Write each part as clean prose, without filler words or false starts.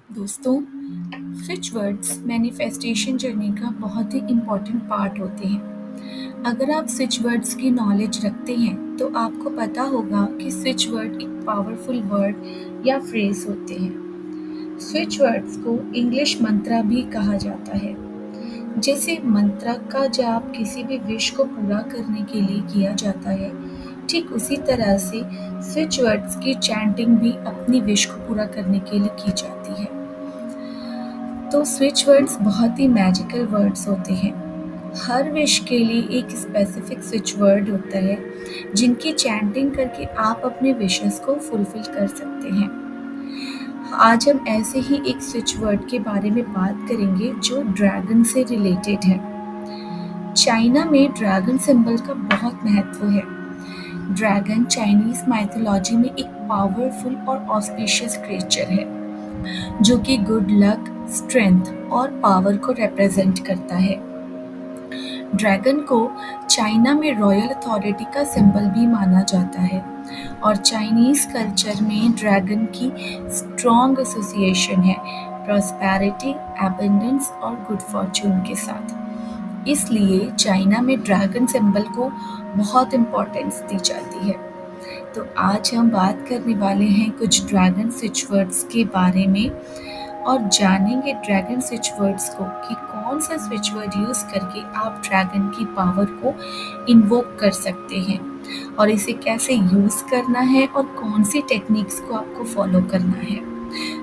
दोस्तों, switch words manifestation journey का बहुत ही इम्पोर्टेंट पार्ट होते हैं। अगर आप स्विच वर्ड्स की नॉलेज रखते हैं तो आपको पता होगा कि स्विच वर्ड एक पावरफुल वर्ड या फ्रेज होते हैं। स्विच वर्ड्स को इंग्लिश मंत्रा भी कहा जाता है। जैसे मंत्रा का जाप किसी भी विश को पूरा करने के लिए किया जाता है, ठीक उसी तरह से स्विच वर्ड्स की चैंटिंग भी अपनी विश को पूरा करने के लिए की जाती है। तो स्विच वर्ड्स बहुत ही मैजिकल वर्ड्स होते हैं। हर विश के लिए एक स्पेसिफिक स्विच वर्ड होता है जिनकी चैंटिंग करके आप अपने विशेस को फुलफिल कर सकते हैं। आज हम ऐसे ही एक स्विच वर्ड के बारे में बात करेंगे जो ड्रैगन से रिलेटेड है। चाइना में ड्रैगन सिंबल का बहुत महत्व है। ड्रैगन चाइनीज माइथोलॉजी में एक पावरफुल और ऑस्पिशियस क्रिएचर है जो कि गुड लक, स्ट्रेंथ और पावर को रिप्रेजेंट करता है। ड्रैगन को चाइना में रॉयल अथॉरिटी का सिंबल भी माना जाता है और चाइनीज कल्चर में ड्रैगन की स्ट्रॉन्ग एसोसिएशन है प्रॉस्पेरिटी, एबंडेंस और गुड फॉर्चून के साथ। इसलिए चाइना में ड्रैगन सिंबल को बहुत इम्पोर्टेंस दी जाती है। तो आज हम बात करने वाले हैं कुछ ड्रैगन स्विच वर्ड्स के बारे में और जानेंगे ड्रैगन स्विच वर्ड्स को कि कौन सा स्विच वर्ड यूज़ करके आप ड्रैगन की पावर को इन्वोक कर सकते हैं और इसे कैसे यूज़ करना है और कौन सी टेक्निक्स को आपको फॉलो करना है।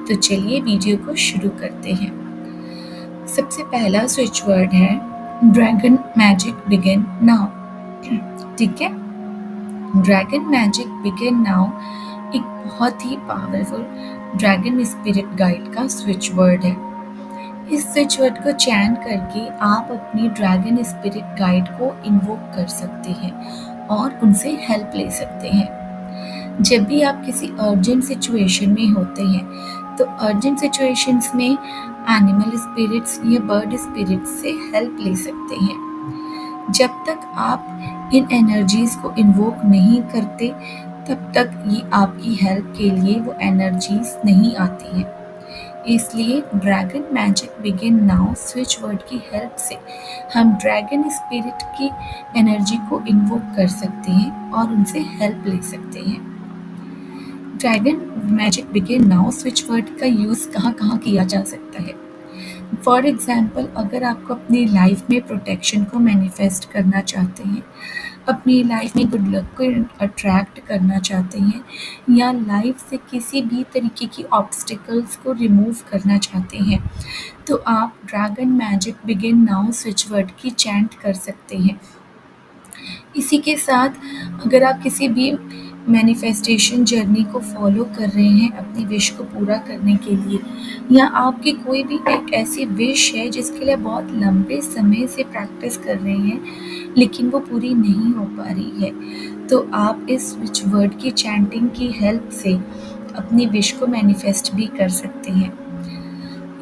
तो चलिए वीडियो को शुरू करते हैं। सबसे पहला स्विच वर्ड है ड्रैगन मैजिक बिगिन नाउ। ठीक है, ड्रैगन मैजिक बिगिन नाउ एक बहुत ही पावरफुल ड्रैगन स्पिरिट गाइड का स्विच वर्ड है। इस स्विच वर्ड को चैन करके आप अपनी ड्रैगन स्पिरिट गाइड को इन्वोक कर सकते हैं और उनसे हेल्प ले सकते हैं। जब भी आप किसी अर्जेंट सिचुएशन में होते हैं तो अर्जेंट सिचुएशंस में एनिमल स्पिरिट्स या बर्ड स्पिरिट्स से हेल्प ले सकते हैं। जब तक आप इन एनर्जीज को इन्वोक नहीं करते तब तक ये आपकी हेल्प के लिए वो एनर्जीज नहीं आती हैं। इसलिए dragon magic begin now switch word की हेल्प से हम ड्रैगन स्पिरिट की एनर्जी को इन्वोक कर सकते हैं और उनसे हेल्प ले सकते हैं। Dragon magic begin now switch word का यूज़ कहाँ कहाँ किया जा सकता है। फॉर एग्जाम्पल, अगर आपको अपनी लाइफ में प्रोटेक्शन को मैनिफेस्ट करना चाहते हैं, अपनी लाइफ में गुड लक को अट्रैक्ट करना चाहते हैं या लाइफ से किसी भी तरीके की ऑब्स्टिकल्स को रिमूव करना चाहते हैं तो आप dragon magic begin now switch word की चैंट कर सकते हैं। इसी के साथ अगर आप किसी भी मैनिफेस्टेशन जर्नी को फॉलो कर रहे हैं अपनी विश को पूरा करने के लिए या आपकी कोई भी एक ऐसी विश है जिसके लिए बहुत लंबे समय से प्रैक्टिस कर रहे हैं लेकिन वो पूरी नहीं हो पा रही है, तो आप इस स्विच वर्ड की चैंटिंग की हेल्प से अपनी विश को मैनिफेस्ट भी कर सकते हैं।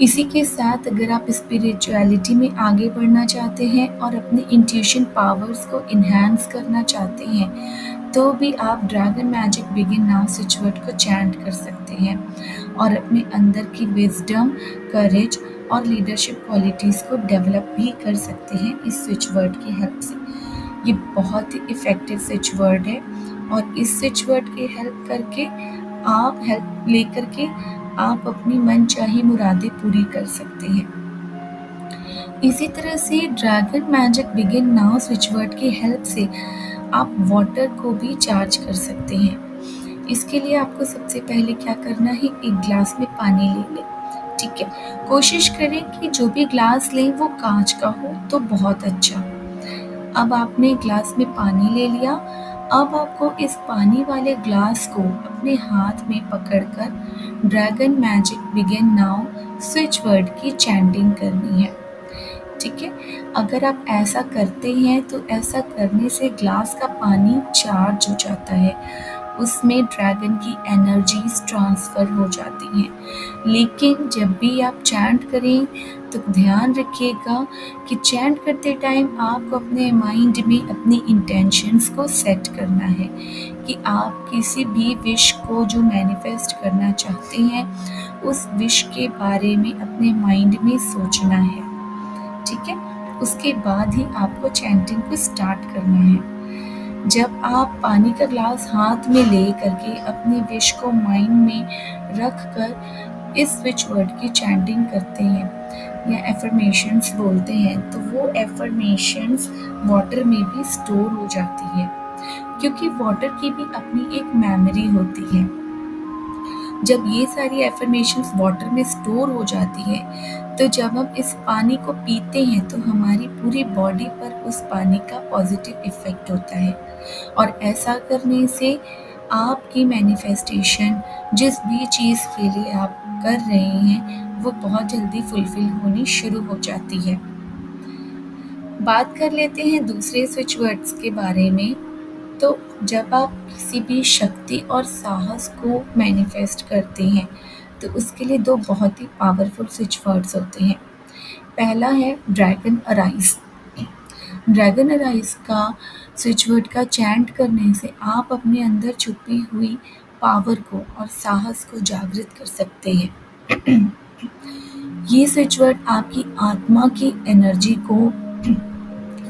इसी के साथ अगर आप स्पिरिचुअलिटी में आगे बढ़ना चाहते हैं और अपने इंट्यूशन पावर्स को इन्हांस करना चाहते हैं तो भी आप dragon magic begin now switch word को चैंट कर सकते हैं और अपने अंदर की विजडम, करेज और लीडरशिप क्वालिटीज़ को डेवलप भी कर सकते हैं इस स्विच वर्ड की हेल्प से। ये बहुत ही इफ़ेक्टिव स्विच वर्ड है और इस स्विच वर्ड की हेल्प करके आप हेल्प लेकर के आप अपनी मनचाही मुरादें पूरी कर सकते हैं। इसी तरह से dragon magic begin now switch word की हेल्प से आप वाटर को भी चार्ज कर सकते हैं। इसके लिए आपको सबसे पहले क्या करना है, एक ग्लास में पानी ले लें। ठीक है, कोशिश करें कि जो भी ग्लास लें वो कांच का हो तो बहुत अच्छा। अब आपने ग्लास में पानी ले लिया। अब आपको इस पानी वाले ग्लास को अपने हाथ में पकड़कर dragon magic begin now switch word की चैंटिंग करनी है। ठीक है, अगर आप ऐसा करते हैं तो ऐसा करने से ग्लास का पानी चार्ज हो जाता है, उसमें ड्रैगन की एनर्जीज ट्रांसफ़र हो जाती हैं। लेकिन जब भी आप चैंट करें तो ध्यान रखिएगा कि चैंट करते टाइम आपको अपने माइंड में अपनी इंटेंशंस को सेट करना है कि आप किसी भी विश को जो मैनिफेस्ट करना चाहते हैं उस विश के बारे में अपने माइंड में सोचना है, ठीक है? उसके बाद ही आपको चैंटिंग को स्टार्ट करना है। जब आप पानी का ग्लास हाथ में ले करके अपनी विश को माइंड में रख कर इस स्विच वर्ड की चैंटिंग करते हैं या एफर्मेशंस बोलते हैं, तो वो एफर्मेशंस वाटर में भी स्टोर हो जाती है, क्योंकि वाटर की भी अपनी एक मेमोरी होती है। जब ये सारी एफर्मेशंस वाटर में स्टोर हो जाती है, तो जब हम इस पानी को पीते हैं तो हमारी पूरी बॉडी पर उस पानी का पॉजिटिव इफेक्ट होता है, और ऐसा करने से आपकी मैनिफेस्टेशन जिस भी चीज़ के लिए आप कर रहे हैं वो बहुत जल्दी फुलफिल होनी शुरू हो जाती है। बात कर लेते हैं दूसरे स्विच वर्ड्स के बारे में। तो जब आप किसी भी शक्ति और साहस को मैनिफेस्ट करते हैं, तो उसके लिए दो बहुत ही पावरफुल स्विच वर्ड्स होते हैं। पहला है ड्रैगन अराइज। ड्रैगन अराइज का स्विच वर्ड का चैंट करने से आप अपने अंदर छुपी हुई पावर को और साहस को जागृत कर सकते हैं। ये स्विच वर्ड आपकी आत्मा की एनर्जी को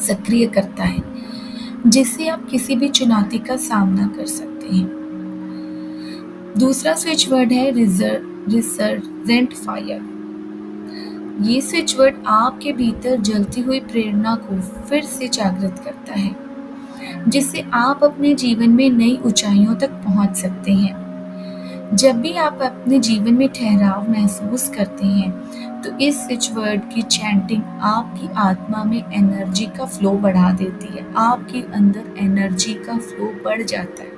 सक्रिय करता है, जिससे आप किसी भी चुनौती का सामना कर सकते हैं। दूसरा स्विच वर्ड है रिसर्जेंट फायर। ये स्विच वर्ड आपके भीतर जलती हुई प्रेरणा को फिर से जागृत करता है, जिससे आप अपने जीवन में नई ऊंचाइयों तक पहुंच सकते हैं। जब भी आप अपने जीवन में ठहराव महसूस करते हैं, तो इस स्विच वर्ड की चैंटिंग आपकी आत्मा में एनर्जी का फ्लो बढ़ा देती है। आपके अंदर एनर्जी का फ्लो बढ़ जाता है।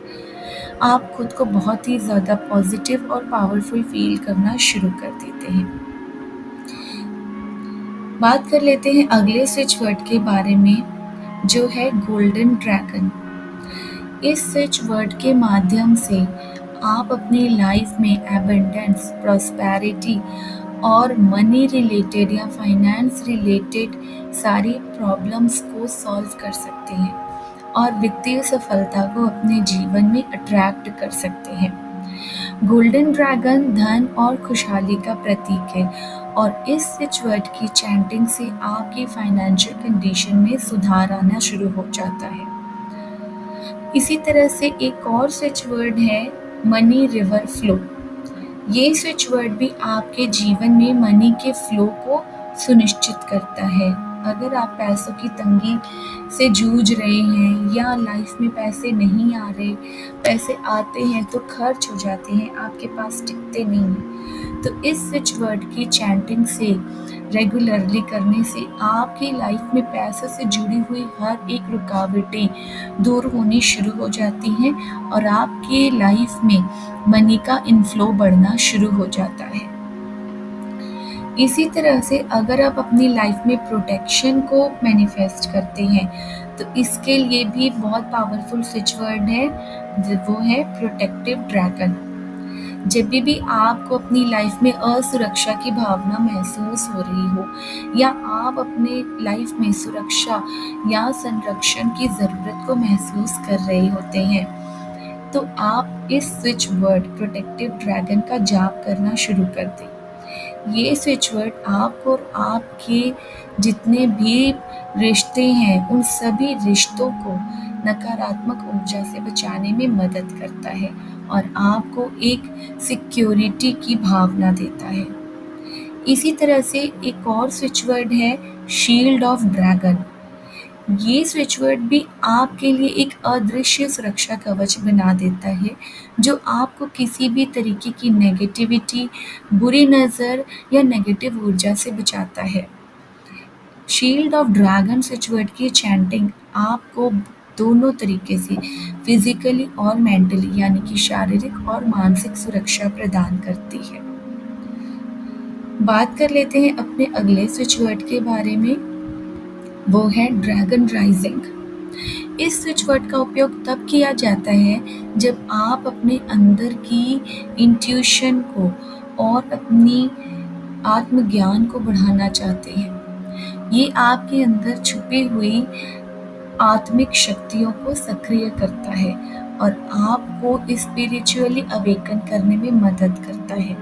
आप खुद को बहुत ही ज़्यादा पॉजिटिव और पावरफुल फील करना शुरू कर देते हैं। बात कर लेते हैं अगले स्विच वर्ड के बारे में, जो है गोल्डन ड्रैगन। इस स्विच वर्ड के माध्यम से आप अपनी लाइफ में एबंडेंस, प्रॉस्पेरिटी और मनी रिलेटेड या फाइनेंस रिलेटेड सारी प्रॉब्लम्स को सॉल्व कर सकते हैं और वित्तीय सफलता को अपने जीवन में अट्रैक्ट कर सकते हैं। गोल्डन ड्रैगन धन और खुशहाली का प्रतीक है, और इस स्विच वर्ड की चैंटिंग से आपकी फाइनेंशियल कंडीशन में सुधार आना शुरू हो जाता है। इसी तरह से एक और स्विच वर्ड है मनी रिवर फ्लो। ये स्विच वर्ड भी आपके जीवन में मनी के फ्लो को सुनिश्चित करता है। अगर आप पैसों की तंगी से जूझ रहे हैं या लाइफ में पैसे नहीं आ रहे, पैसे आते हैं तो खर्च हो जाते हैं, आपके पास टिकते नहीं हैं, तो इस स्विच वर्ड की चैंटिंग से रेगुलरली करने से आपकी लाइफ में पैसों से जुड़ी हुई हर एक रुकावटें दूर होनी शुरू हो जाती हैं और आपकी लाइफ में मनी का इनफ्लो बढ़ना शुरू हो जाता है। इसी तरह से अगर आप अपनी लाइफ में प्रोटेक्शन को मैनिफेस्ट करते हैं, तो इसके लिए भी बहुत पावरफुल स्विच वर्ड है, वो है प्रोटेक्टिव ड्रैगन। जब भी आपको अपनी लाइफ में असुरक्षा की भावना महसूस हो रही हो या आप अपने लाइफ में सुरक्षा या संरक्षण की ज़रूरत को महसूस कर रहे होते हैं, तो आप इस स्विच वर्ड प्रोटेक्टिव ड्रैगन का जाप करना शुरू कर दें। ये स्विच वर्ड आपको और आपके जितने भी रिश्ते हैं, उन सभी रिश्तों को नकारात्मक ऊर्जा से बचाने में मदद करता है और आपको एक सिक्योरिटी की भावना देता है। इसी तरह से एक और स्विच वर्ड है शील्ड ऑफ ड्रैगन। ये स्विच वर्ड भी आपके लिए एक अदृश्य सुरक्षा कवच बना देता है, जो आपको किसी भी तरीके की नेगेटिविटी, बुरी नज़र या नेगेटिव ऊर्जा से बचाता है। Shield of dragon switch word की चैंटिंग आपको दोनों तरीके से फिजिकली और मेंटली, यानी कि शारीरिक और मानसिक सुरक्षा प्रदान करती है। बात कर लेते हैं अपने अगले स्विच वर्ड के बारे में, वो है ड्रैगन राइजिंग। इस स्विच वर्ड का उपयोग तब किया जाता है जब आप अपने अंदर की इंट्यूशन को और अपनी आत्मज्ञान को बढ़ाना चाहते हैं। ये आपके अंदर छुपी हुई आत्मिक शक्तियों को सक्रिय करता है और आपको स्पिरिचुअली अवेकन करने में मदद करता है।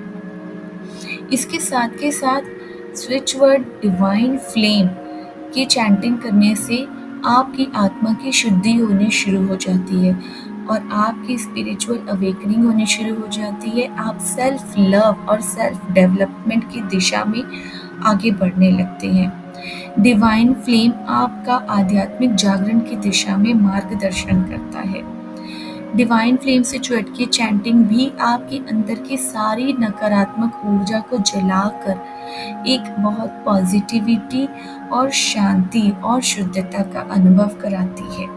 इसके साथ के साथ स्विच वर्ड डिवाइन फ्लेम की चैंटिंग करने से आपकी आत्मा की शुद्धि होनी शुरू हो जाती है और आपकी स्पिरिचुअल अवेकनिंग होनी शुरू हो जाती है। आप सेल्फ लव और सेल्फ डेवलपमेंट की दिशा में आगे बढ़ने लगते हैं। डिवाइन फ्लेम आपका आध्यात्मिक जागरण की दिशा में मार्गदर्शन करता है। डिवाइन फ्लेम से स्विच की चैंटिंग भी आपके अंदर की सारी नकारात्मक ऊर्जा को जलाकर एक बहुत पॉजिटिविटी और शांति और शुद्धता का अनुभव कराती है।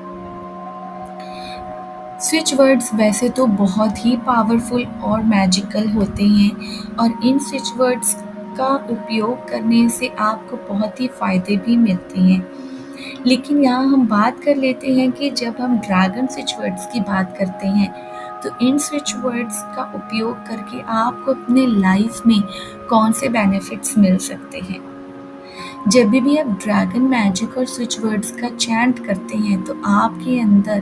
स्विच वर्ड्स वैसे तो बहुत ही पावरफुल और मैजिकल होते हैं और इन स्विच वर्ड्स का उपयोग करने से आपको बहुत ही फ़ायदे भी मिलते हैं। लेकिन यहाँ हम बात कर लेते हैं कि जब हम ड्रैगन स्विच वर्ड्स की बात करते हैं तो इन स्विच वर्ड्स का उपयोग करके आपको अपने लाइफ में कौन से बेनिफिट्स मिल सकते हैं। जब भी आप ड्रैगन मैजिक और स्विच वर्ड्स का चैंट करते हैं तो आपके अंदर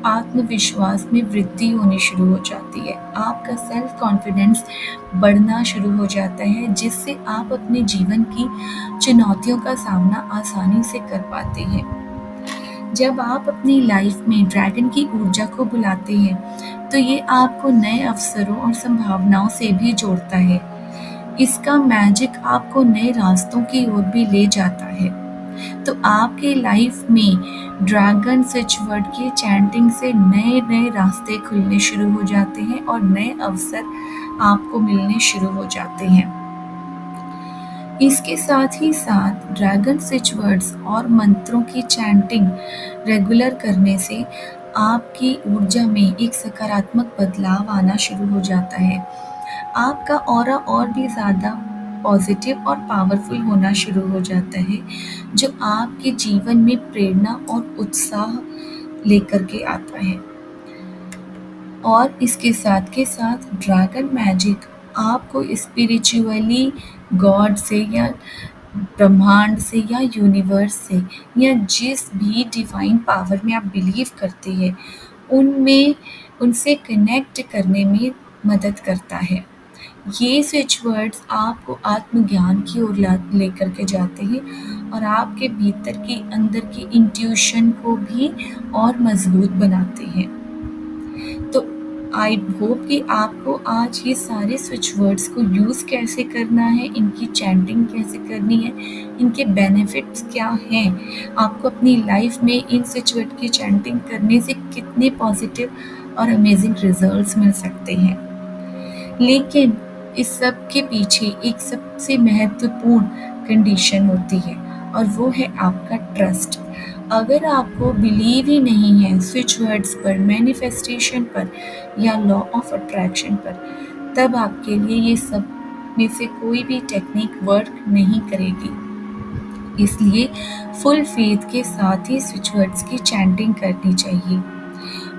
आत्मविश्वास में वृद्धि होनी शुरू हो जाती है। आपका सेल्फ कॉन्फिडेंस बढ़ना शुरू हो जाता है जिससे आप अपने जीवन की चुनौतियों का सामना आसानी से कर पाते हैं। जब आप अपनी लाइफ में ड्रैगन की ऊर्जा को बुलाते हैं तो ये आपको नए अवसरों और संभावनाओं से भी जोड़ता है। इसका मैजिक आपको नए रास्तों की ओर भी ले जाता है। तो आपके लाइफ में ड्रैगन स्विच वर्ड की चैंटिंग से नए नए रास्ते खुलने शुरू हो जाते हैं और नए अवसर आपको मिलने शुरू हो जाते हैं। इसके साथ ही साथ ड्रैगन स्विच वर्ड्स और मंत्रों की चैंटिंग रेगुलर करने से आपकी ऊर्जा में एक सकारात्मक बदलाव आना शुरू हो जाता है। आपका ऑरा और भी ज़्यादा पॉजिटिव और पावरफुल होना शुरू हो जाता है जो आपके जीवन में प्रेरणा और उत्साह लेकर के आता है। और इसके साथ के साथ ड्रैगन मैजिक आपको स्पिरिचुअली गॉड से या ब्रह्मांड से या यूनिवर्स से या जिस भी डिवाइन पावर में आप बिलीव करते हैं उनमें उनसे कनेक्ट करने में मदद करता है। ये स्विच वर्ड्स आपको आत्मज्ञान की ओर लेकर के जाते हैं और आपके भीतर की अंदर की इंट्यूशन को भी और मजबूत बनाते हैं। तो आई होप कि आपको आज ये सारे स्विच वर्ड्स को यूज़ कैसे करना है, इनकी चैंटिंग कैसे करनी है, इनके बेनिफिट्स क्या हैं, आपको अपनी लाइफ में इन स्विच वर्ड की चैंटिंग करने से कितने पॉजिटिव और अमेजिंग रिजल्ट्स मिल सकते हैं। लेकिन इस सब के पीछे एक सबसे महत्वपूर्ण कंडीशन होती है और वो है आपका ट्रस्ट। अगर आपको बिलीव ही नहीं है स्विच वर्ड्स पर, मैनिफेस्टेशन पर या लॉ ऑफ अट्रैक्शन पर, तब आपके लिए ये सब में से कोई भी टेक्निक वर्क नहीं करेगी। इसलिए फुल फेथ के साथ ही स्विच वर्ड्स की चैंटिंग करनी चाहिए।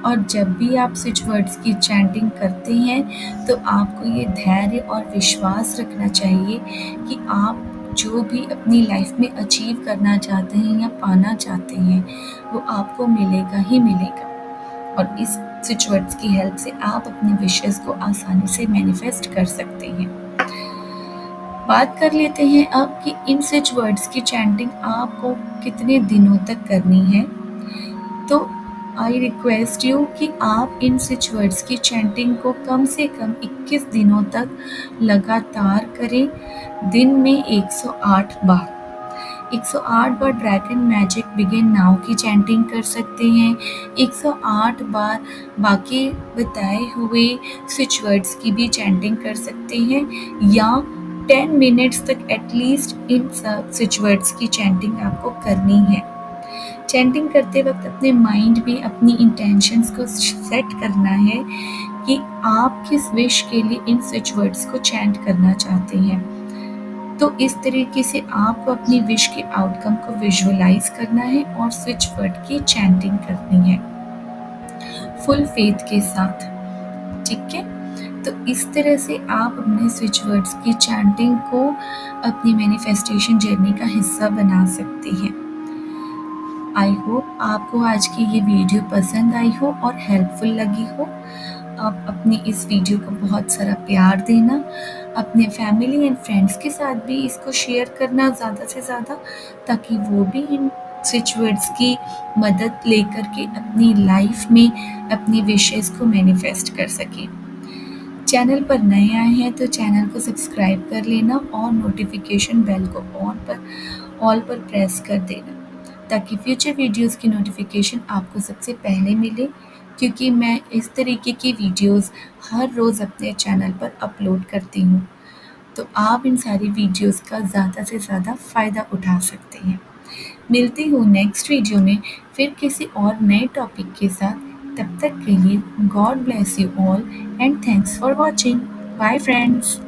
और जब भी आप स्विच वर्ड्स की चैंटिंग करते हैं तो आपको ये धैर्य और विश्वास रखना चाहिए कि आप जो भी अपनी लाइफ में अचीव करना चाहते हैं या पाना चाहते हैं वो आपको मिलेगा ही मिलेगा। और इस स्विच वर्ड्स की हेल्प से आप अपने विशेस को आसानी से मैनिफेस्ट कर सकते हैं। बात कर लेते हैं अब कि इन स्विच वर्ड्स की चैंटिंग आपको कितने दिनों तक करनी है। तो आई रिक्वेस्ट यू कि आप इन स्विच वर्ड्स की चैंटिंग को कम से कम 21 दिनों तक लगातार करें, दिन में 108 बार। 108 बार ड्रैगन मैजिक बिगिन नाउ की चैंटिंग कर सकते हैं, 108 बार बाकी बताए हुए स्विच वर्ड्स की भी चैंटिंग कर सकते हैं या 10 मिनट्स तक एटलीस्ट इन स्विच वर्ड्स की चैंटिंग आपको करनी है। चैंटिंग करते वक्त अपने माइंड में अपनी इंटेंशंस को सेट करना है कि आप किस विश के लिए इन स्विच वर्ड्स को चैंट करना चाहते हैं। तो इस तरीके से आपको अपनी विश के आउटकम को विजुअलाइज करना है और स्विच वर्ड की चैंटिंग करनी है फुल फेथ के साथ। ठीक है, तो इस तरह से आप अपने स्विच वर्ड्स की चैंटिंग को अपनी मैनिफेस्टेशन जर्नी का हिस्सा बना सकते हैं। आई होप आपको आज की ये वीडियो पसंद आई हो और हेल्पफुल लगी हो। आप अपनी इस वीडियो को बहुत सारा प्यार देना अपने फैमिली एंड फ्रेंड्स के साथ भी इसको शेयर करना ज़्यादा से ज़्यादा, ताकि वो भी इन स्विच वर्ड्स की मदद लेकर के अपनी लाइफ में अपनी विशेज़ को मैनिफेस्ट कर सकें। चैनल पर नए आए हैं तो चैनल को सब्सक्राइब कर लेना और नोटिफिकेशन बेल को ऑल पर प्रेस कर देना, ताकि फ्यूचर वीडियोस की नोटिफिकेशन आपको सबसे पहले मिले, क्योंकि मैं इस तरीके की वीडियोस हर रोज़ अपने चैनल पर अपलोड करती हूँ। तो आप इन सारी वीडियोस का ज़्यादा से ज़्यादा फ़ायदा उठा सकते हैं। मिलती हूँ नेक्स्ट वीडियो में फिर किसी और नए टॉपिक के साथ। तब तक के लिए God bless you all and thanks for watching. Bye friends.